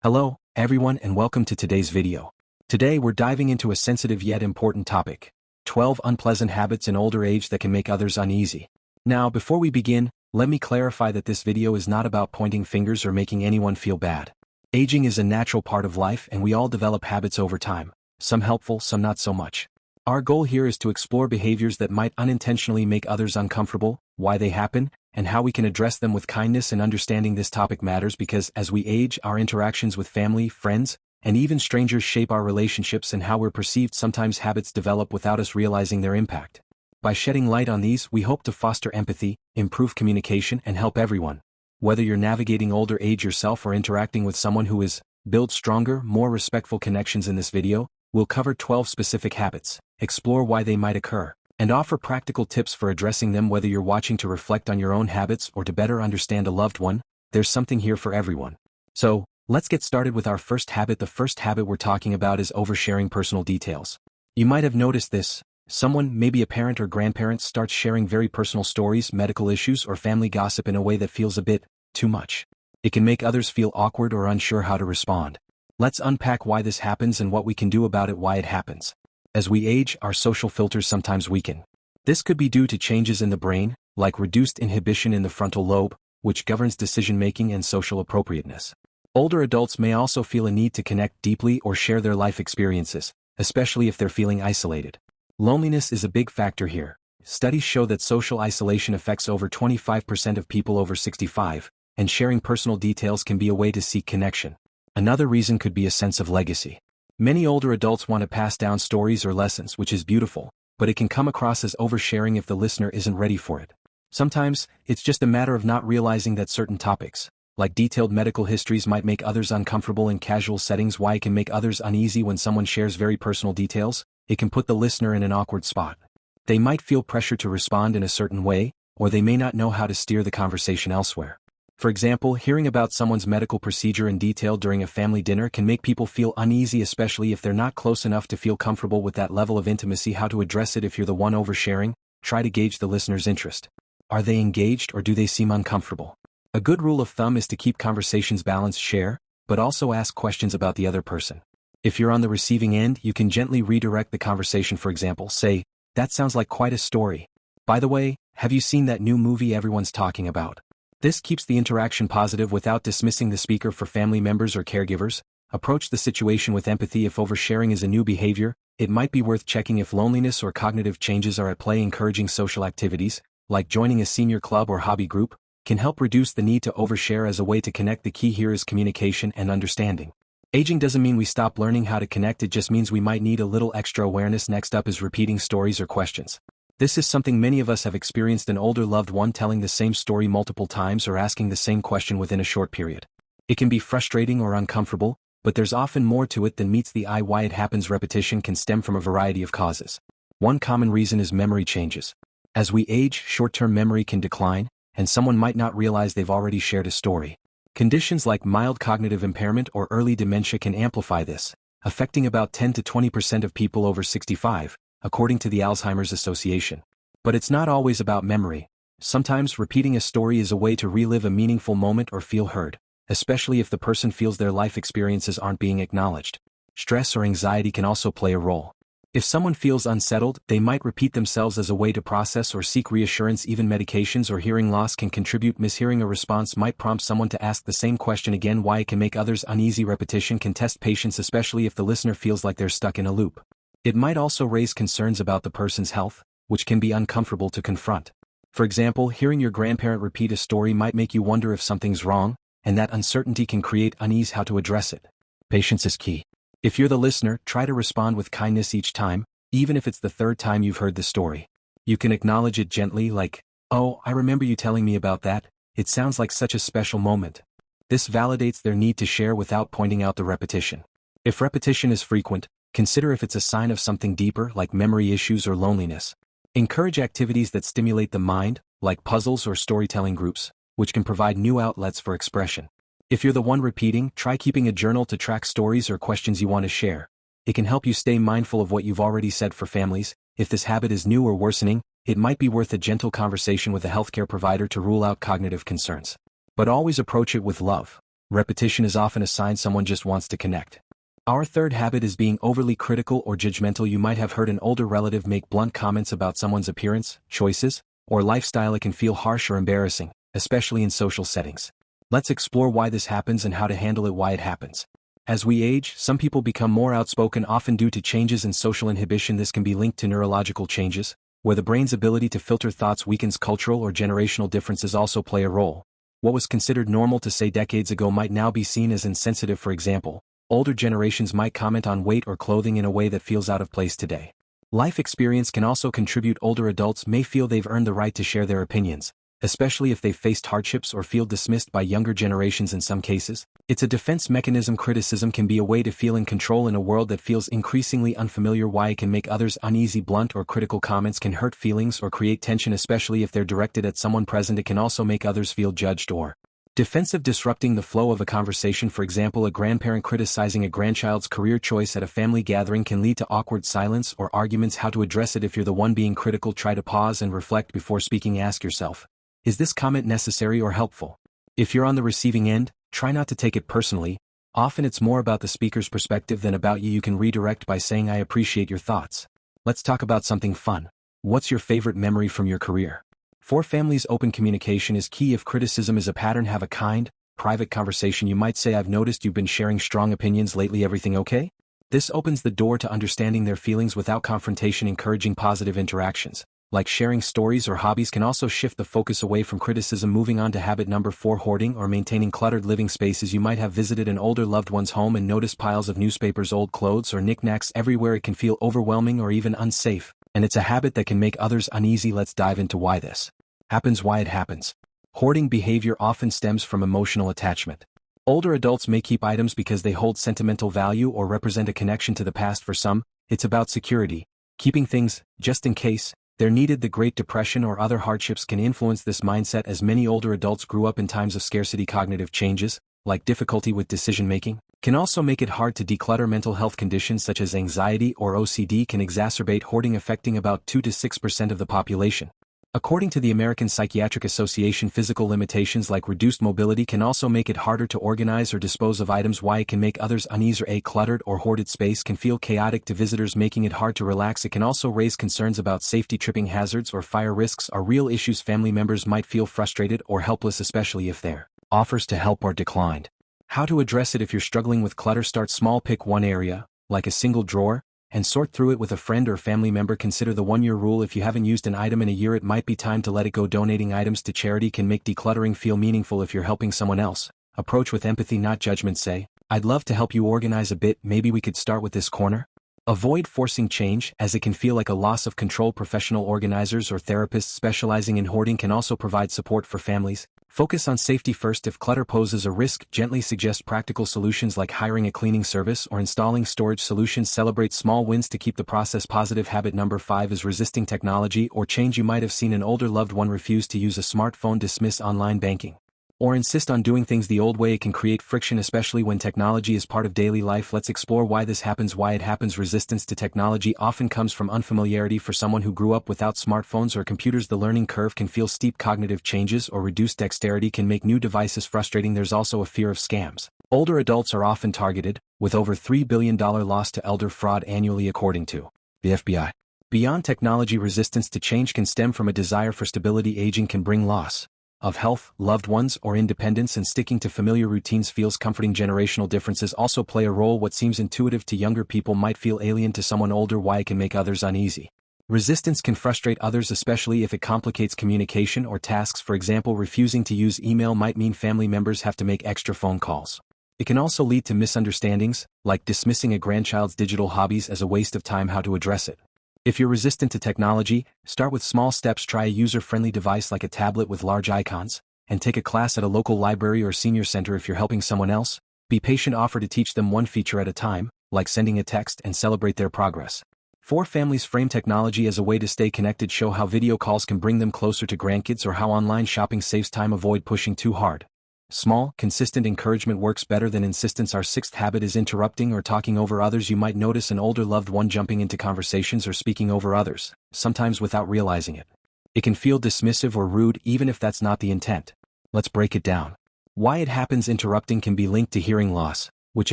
Hello, everyone, and welcome to today's video. Today we're diving into a sensitive yet important topic: 12 unpleasant habits in older age that can make others uneasy. Now, before we begin, let me clarify that this video is not about pointing fingers or making anyone feel bad. Aging is a natural part of life and we all develop habits over time, some helpful, some not so much. Our goal here is to explore behaviors that might unintentionally make others uncomfortable, why they happen, and how we can address them with kindness. And understanding this topic matters because as we age, our interactions with family, friends, and even strangers shape our relationships and how we're perceived. Sometimes habits develop without us realizing their impact. By shedding light on these, we hope to foster empathy, improve communication, and help everyone. Whether you're navigating older age yourself or interacting with someone who is, build stronger, more respectful connections. In this video, we'll cover 12 specific habits, explore why they might occur, and offer practical tips for addressing them. Whether you're watching to reflect on your own habits or to better understand a loved one, there's something here for everyone. So, let's get started with our first habit. The first habit we're talking about is oversharing personal details. You might have noticed this. Someone, maybe a parent or grandparent, starts sharing very personal stories, medical issues, or family gossip in a way that feels a bit too much. It can make others feel awkward or unsure how to respond. Let's unpack why this happens and what we can do about it. Why it happens. As we age, our social filters sometimes weaken. This could be due to changes in the brain, like reduced inhibition in the frontal lobe, which governs decision-making and social appropriateness. Older adults may also feel a need to connect deeply or share their life experiences, especially if they're feeling isolated. Loneliness is a big factor here. Studies show that social isolation affects over 25% of people over 65, and sharing personal details can be a way to seek connection. Another reason could be a sense of legacy. Many older adults want to pass down stories or lessons, which is beautiful, but it can come across as oversharing if the listener isn't ready for it. Sometimes, it's just a matter of not realizing that certain topics, like detailed medical histories, might make others uncomfortable in casual settings. Why it can make others uneasy when someone shares very personal details? It can put the listener in an awkward spot. They might feel pressure to respond in a certain way, or they may not know how to steer the conversation elsewhere. For example, hearing about someone's medical procedure in detail during a family dinner can make people feel uneasy, especially if they're not close enough to feel comfortable with that level of intimacy. How to address it? If you're the one oversharing, try to gauge the listener's interest. Are they engaged or do they seem uncomfortable? A good rule of thumb is to keep conversations balanced. Share, but also ask questions about the other person. If you're on the receiving end, you can gently redirect the conversation. For example, say, "That sounds like quite a story. By the way, have you seen that new movie everyone's talking about?" This keeps the interaction positive without dismissing the speaker. For family members or caregivers, approach the situation with empathy. If oversharing is a new behavior, it might be worth checking if loneliness or cognitive changes are at play. Encouraging social activities, like joining a senior club or hobby group, can help reduce the need to overshare as a way to connect. The key here is communication and understanding. Aging doesn't mean we stop learning how to connect, it just means we might need a little extra awareness. Next up is repeating stories or questions. This is something many of us have experienced: an older loved one telling the same story multiple times or asking the same question within a short period. It can be frustrating or uncomfortable, but there's often more to it than meets the eye. Why it happens? Repetition can stem from a variety of causes. One common reason is memory changes. As we age, short-term memory can decline, and someone might not realize they've already shared a story. Conditions like mild cognitive impairment or early dementia can amplify this, affecting about 10 to 20% of people over 65, according to the Alzheimer's Association. But it's not always about memory. Sometimes repeating a story is a way to relive a meaningful moment or feel heard, especially if the person feels their life experiences aren't being acknowledged. Stress or anxiety can also play a role. If someone feels unsettled, they might repeat themselves as a way to process or seek reassurance. Even medications or hearing loss can contribute. Mishearing a response might prompt someone to ask the same question again. Why it can make others uneasy? Repetition can test patience, especially if the listener feels like they're stuck in a loop. It might also raise concerns about the person's health, which can be uncomfortable to confront. For example, hearing your grandparent repeat a story might make you wonder if something's wrong, and that uncertainty can create unease. How to address it? Patience is key. If you're the listener, try to respond with kindness each time, even if it's the third time you've heard the story. You can acknowledge it gently, like, "Oh, I remember you telling me about that. It sounds like such a special moment." This validates their need to share without pointing out the repetition. If repetition is frequent, consider if it's a sign of something deeper, like memory issues or loneliness. Encourage activities that stimulate the mind, like puzzles or storytelling groups, which can provide new outlets for expression. If you're the one repeating, try keeping a journal to track stories or questions you want to share. It can help you stay mindful of what you've already said. For families, if this habit is new or worsening, it might be worth a gentle conversation with a healthcare provider to rule out cognitive concerns. But always approach it with love. Repetition is often a sign someone just wants to connect. Our third habit is being overly critical or judgmental. You might have heard an older relative make blunt comments about someone's appearance, choices, or lifestyle. It can feel harsh or embarrassing, especially in social settings. Let's explore why this happens and how to handle it. Why it happens. As we age, some people become more outspoken, often due to changes in social inhibition. This can be linked to neurological changes, where the brain's ability to filter thoughts weakens. Cultural or generational differences also play a role. What was considered normal to say decades ago might now be seen as insensitive. For example, older generations might comment on weight or clothing in a way that feels out of place today. Life experience can also contribute. Older adults may feel they've earned the right to share their opinions, especially if they've faced hardships or feel dismissed by younger generations. In some cases, it's a defense mechanism. Criticism can be a way to feel in control in a world that feels increasingly unfamiliar. Why it can make others uneasy. Blunt or critical comments can hurt feelings or create tension, especially if they're directed at someone present. It can also make others feel judged or defensive, disrupting the flow of a conversation. For example, a grandparent criticizing a grandchild's career choice at a family gathering can lead to awkward silence or arguments. How to address it. If you're the one being critical, try to pause and reflect before speaking. Ask yourself, is this comment necessary or helpful? If you're on the receiving end, try not to take it personally. Often it's more about the speaker's perspective than about you. You can redirect by saying, I appreciate your thoughts. Let's talk about something fun. What's your favorite memory from your career? For families, open communication is key. If criticism is a pattern, have a kind, private conversation. You might say, I've noticed you've been sharing strong opinions lately. Everything okay? This opens the door to understanding their feelings without confrontation. Encouraging positive interactions, like sharing stories or hobbies, can also shift the focus away from criticism. Moving on to habit number 4, hoarding or maintaining cluttered living spaces. You might have visited an older loved one's home and noticed piles of newspapers, old clothes, or knickknacks everywhere. It can feel overwhelming or even unsafe, and it's a habit that can make others uneasy. Let's dive into why this happens. Why it happens. Hoarding behavior often stems from emotional attachment. Older adults may keep items because they hold sentimental value or represent a connection to the past. For some, it's about security, keeping things just in case they're needed. The Great Depression or other hardships can influence this mindset, as many older adults grew up in times of scarcity. Cognitive changes, like difficulty with decision-making, can also make it hard to declutter. Mental health conditions such as anxiety or OCD can exacerbate hoarding, affecting about 2 to 6% of the population. According to the American Psychiatric Association, physical limitations like reduced mobility can also make it harder to organize or dispose of items. Why it can make others uneasy. A cluttered or hoarded space can feel chaotic to visitors, making it hard to relax. It can also raise concerns about safety. Tripping hazards or fire risks are real issues. Family members might feel frustrated or helpless, especially if their offers to help are declined. How to address it. If you're struggling with clutter, start small. Pick one area, like a single drawer, and sort through it with a friend or family member. Consider the 1-year rule. If you haven't used an item in a year, it might be time to let it go. Donating items to charity can make decluttering feel meaningful. If you're helping someone else, approach with empathy, not judgment. Say, I'd love to help you organize a bit. Maybe we could start with this corner. Avoid forcing change, as it can feel like a loss of control. Professional organizers or therapists specializing in hoarding can also provide support for families. Focus on safety first. If clutter poses a risk, gently suggest practical solutions like hiring a cleaning service or installing storage solutions. Celebrate small wins to keep the process positive. Habit number 5 is resisting technology or change. You might have seen an older loved one refuse to use a smartphone, dismiss online banking, or insist on doing things the old way. It can create friction, especially when technology is part of daily life. Let's explore why this happens. Why it happens. Resistance to technology often comes from unfamiliarity. For someone who grew up without smartphones or computers, the learning curve can feel steep. Cognitive changes or reduced dexterity can make new devices frustrating. There's also a fear of scams. Older adults are often targeted, with over $3 billion lost to elder fraud annually, according to the FBI. Beyond technology, resistance to change can stem from a desire for stability. Aging can bring loss of health, loved ones, or independence, and sticking to familiar routines feels comforting. Generational differences also play a role. What seems intuitive to younger people might feel alien to someone older. Why it can make others uneasy. Resistance can frustrate others, especially if it complicates communication or tasks. For example, refusing to use email might mean family members have to make extra phone calls. It can also lead to misunderstandings, like dismissing a grandchild's digital hobbies as a waste of time. How to address it. If you're resistant to technology, start with small steps. Try a user-friendly device like a tablet with large icons, and take a class at a local library or senior center. If you're helping someone else, be patient. Offer to teach them one feature at a time, like sending a text, and celebrate their progress. 4 families frame technology as a way to stay connected. Show how video calls can bring them closer to grandkids or how online shopping saves time. Avoid pushing too hard. Small, consistent encouragement works better than insistence. Our 6th habit is interrupting or talking over others. You might notice an older loved one jumping into conversations or speaking over others, sometimes without realizing it. It can feel dismissive or rude, even if that's not the intent. Let's break it down. Why it happens. Interrupting can be linked to hearing loss, which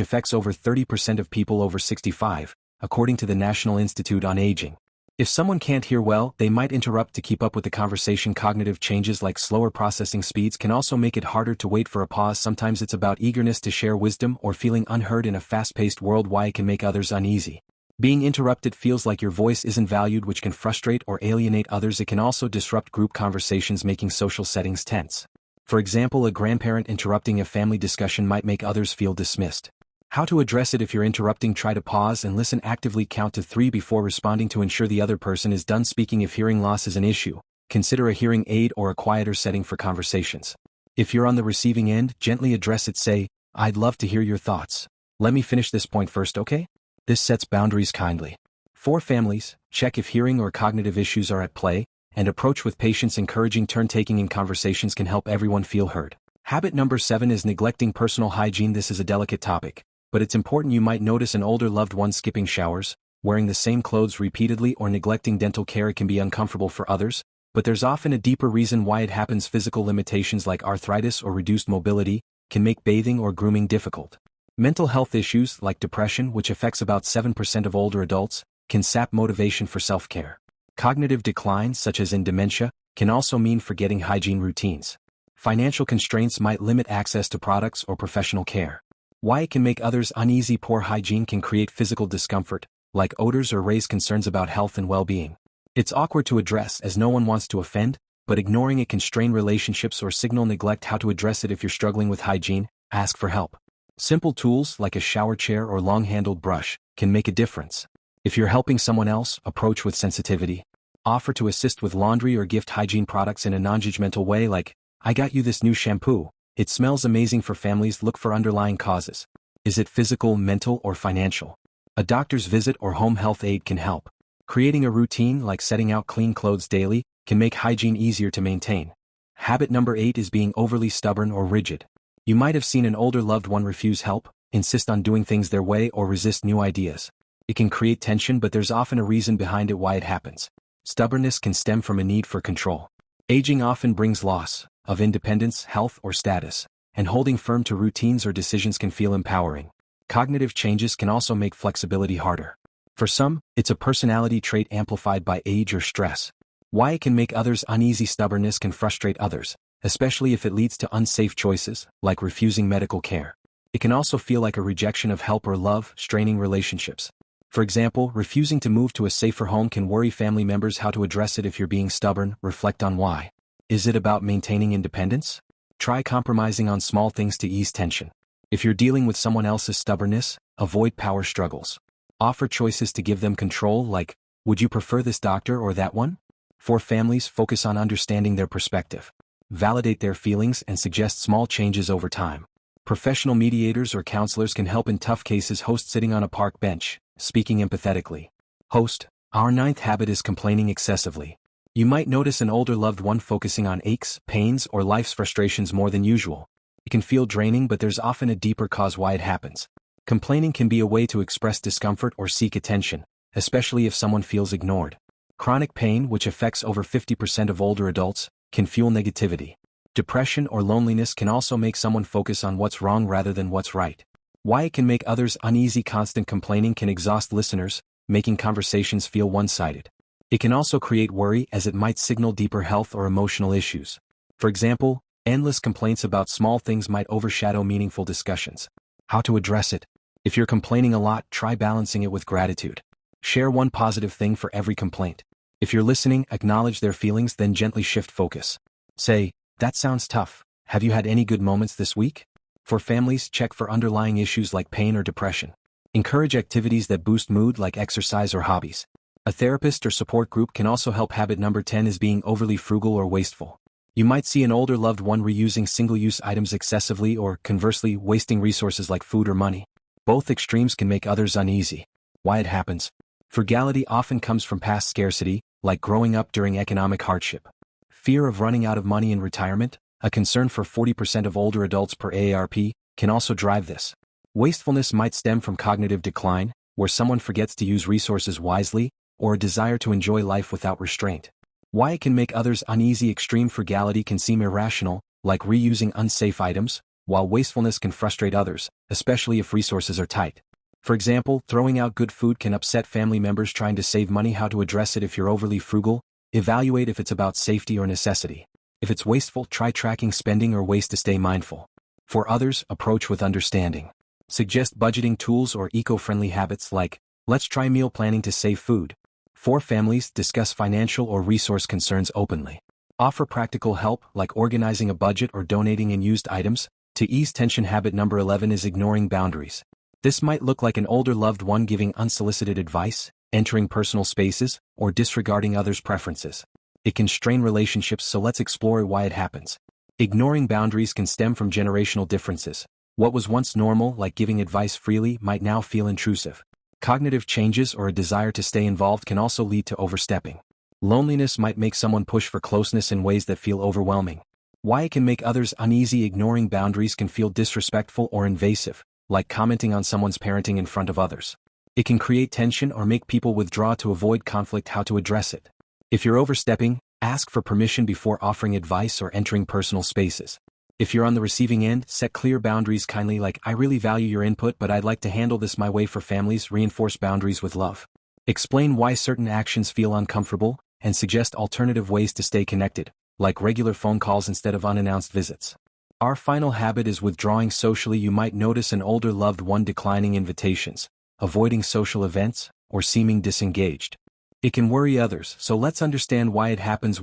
affects over 30% of people over 65, according to the National Institute on Aging. If someone can't hear well, they might interrupt to keep up with the conversation. Cognitive changes like slower processing speeds can also make it harder to wait for a pause. Sometimes it's about eagerness to share wisdom or feeling unheard in a fast-paced world. Why it can make others uneasy. Being interrupted feels like your voice isn't valued, which can frustrate or alienate others. It can also disrupt group conversations, making social settings tense. For example, a grandparent interrupting a family discussion might make others feel dismissed. How to address it. If you're interrupting, try to pause and listen actively. Count to 3 before responding to ensure the other person is done speaking. If hearing loss is an issue, consider a hearing aid or a quieter setting for conversations. If you're on the receiving end, gently address it. Say, "I'd love to hear your thoughts. Let me finish this point first, okay?" This sets boundaries kindly. For families, check if hearing or cognitive issues are at play, and approach with patience. Encouraging turn-taking in conversations can help everyone feel heard. Habit number 7 is neglecting personal hygiene. This is a delicate topic, but it's important. You might notice an older loved one skipping showers, wearing the same clothes repeatedly, or neglecting dental care. It can be uncomfortable for others, but there's often a deeper reason why it happens. Physical limitations like arthritis or reduced mobility can make bathing or grooming difficult. Mental health issues like depression, which affects about 7% of older adults, can sap motivation for self-care. Cognitive decline, such as in dementia, can also mean forgetting hygiene routines. Financial constraints might limit access to products or professional care. Why it can make others uneasy. Poor hygiene can create physical discomfort, like odors, or raise concerns about health and well-being. It's awkward to address as no one wants to offend, but ignoring it can strain relationships or signal neglect. How to address it. If you're struggling with hygiene, ask for help. Simple tools like a shower chair or long-handled brush can make a difference. If you're helping someone else, approach with sensitivity. Offer to assist with laundry or gift hygiene products in a non-judgmental way, like, "I got you this new shampoo. It smells amazing." For families, look for underlying causes. Is it physical, mental, or financial? A doctor's visit or home health aide can help. Creating a routine like setting out clean clothes daily can make hygiene easier to maintain. Habit number 8 is being overly stubborn or rigid. You might have seen an older loved one refuse help, insist on doing things their way, or resist new ideas. It can create tension, but there's often a reason behind it why it happens. Stubbornness can stem from a need for control. Aging often brings loss of independence, health, or status, and holding firm to routines or decisions can feel empowering. Cognitive changes can also make flexibility harder. For some, it's a personality trait amplified by age or stress. Why it can make others uneasy. Stubbornness can frustrate others, especially if it leads to unsafe choices, like refusing medical care. It can also feel like a rejection of help or love, straining relationships. For example, refusing to move to a safer home can worry family members. How to address it. If you're being stubborn, reflect on why. Is it about maintaining independence? Try compromising on small things to ease tension. If you're dealing with someone else's stubbornness, avoid power struggles. Offer choices to give them control, like, "Would you prefer this doctor or that one?" For families, focus on understanding their perspective. Validate their feelings and suggest small changes over time. Professional mediators or counselors can help in tough cases. Host sitting on a park bench, speaking empathetically. Host, our 9th habit is complaining excessively. You might notice an older loved one focusing on aches, pains, or life's frustrations more than usual. It can feel draining, but there's often a deeper cause why it happens. Complaining can be a way to express discomfort or seek attention, especially if someone feels ignored. Chronic pain, which affects over 50% of older adults, can fuel negativity. Depression or loneliness can also make someone focus on what's wrong rather than what's right. Why it can make others uneasy. Constant complaining can exhaust listeners, making conversations feel one-sided. It can also create worry, as it might signal deeper health or emotional issues. For example, endless complaints about small things might overshadow meaningful discussions. How to address it. If you're complaining a lot, try balancing it with gratitude. Share one positive thing for every complaint. If you're listening, acknowledge their feelings, then gently shift focus. Say, "That sounds tough. Have you had any good moments this week?" For families, check for underlying issues like pain or depression. Encourage activities that boost mood, like exercise or hobbies. A therapist or support group can also help. Habit number 10 is being overly frugal or wasteful. You might see an older loved one reusing single-use items excessively, or conversely, wasting resources like food or money. Both extremes can make others uneasy. Why it happens. Frugality often comes from past scarcity, like growing up during economic hardship. Fear of running out of money in retirement, a concern for 40% of older adults per AARP, can also drive this. Wastefulness might stem from cognitive decline, where someone forgets to use resources wisely, or a desire to enjoy life without restraint. Why it can make others uneasy. Extreme frugality can seem irrational, like reusing unsafe items, while wastefulness can frustrate others, especially if resources are tight. For example, throwing out good food can upset family members trying to save money. How to address it? If you're overly frugal, evaluate if it's about safety or necessity. If it's wasteful, try tracking spending or ways to stay mindful. For others, approach with understanding. Suggest budgeting tools or eco-friendly habits like, let's try meal planning to save food. For families, discuss financial or resource concerns openly. Offer practical help like organizing a budget or donating unused items. To ease tension. Habit number 11 is ignoring boundaries. This might look like an older loved one giving unsolicited advice, entering personal spaces, or disregarding others' preferences. It can strain relationships, so let's explore why it happens. Ignoring boundaries can stem from generational differences. What was once normal, like giving advice freely, might now feel intrusive. Cognitive changes or a desire to stay involved can also lead to overstepping. Loneliness might make someone push for closeness in ways that feel overwhelming. Why it can make others uneasy. Ignoring boundaries can feel disrespectful or invasive, like commenting on someone's parenting in front of others. It can create tension or make people withdraw to avoid conflict. How to address it? If you're overstepping, ask for permission before offering advice or entering personal spaces. If you're on the receiving end, set clear boundaries kindly, like, I really value your input but I'd like to handle this my way. For families, reinforce boundaries with love. Explain why certain actions feel uncomfortable, and suggest alternative ways to stay connected, like regular phone calls instead of unannounced visits. Our final habit is withdrawing socially. You might notice an older loved one declining invitations, avoiding social events, or seeming disengaged. It can worry others, so let's understand why it happens.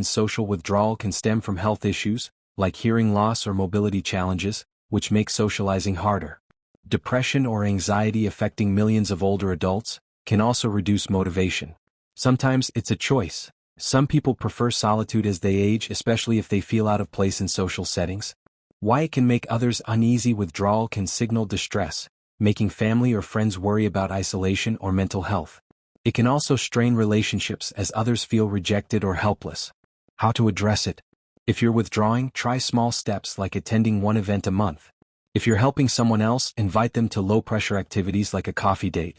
Social withdrawal can stem from health issues, like hearing loss or mobility challenges, which make socializing harder. Depression or anxiety affecting millions of older adults can also reduce motivation. Sometimes it's a choice. Some people prefer solitude as they age, especially if they feel out of place in social settings. Why it can make others uneasy. Withdrawal can signal distress, making family or friends worry about isolation or mental health. It can also strain relationships as others feel rejected or helpless. How to address it? If you're withdrawing, try small steps like attending one event a month. If you're helping someone else, invite them to low-pressure activities like a coffee date.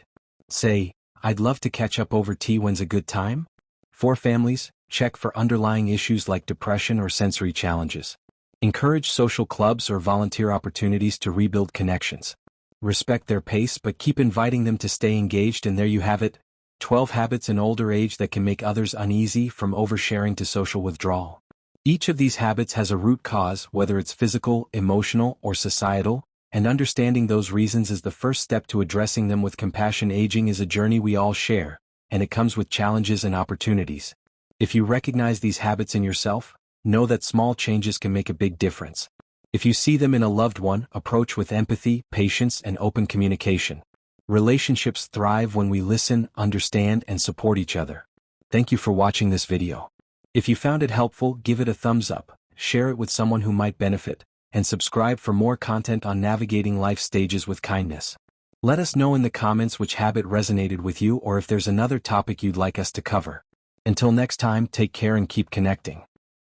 Say, I'd love to catch up over tea. When's a good time? For families, check for underlying issues like depression or sensory challenges. Encourage social clubs or volunteer opportunities to rebuild connections. Respect their pace but keep inviting them to stay engaged. And there you have it, 12 habits in older age that can make others uneasy, from oversharing to social withdrawal. Each of these habits has a root cause, whether it's physical, emotional, or societal, and understanding those reasons is the first step to addressing them with compassion. Aging is a journey we all share, and it comes with challenges and opportunities. If you recognize these habits in yourself, know that small changes can make a big difference. If you see them in a loved one, approach with empathy, patience, and open communication. Relationships thrive when we listen, understand, and support each other. Thank you for watching this video. If you found it helpful, give it a thumbs up, share it with someone who might benefit, and subscribe for more content on navigating life stages with kindness. Let us know in the comments which habit resonated with you, or if there's another topic you'd like us to cover. Until next time, take care and keep connecting.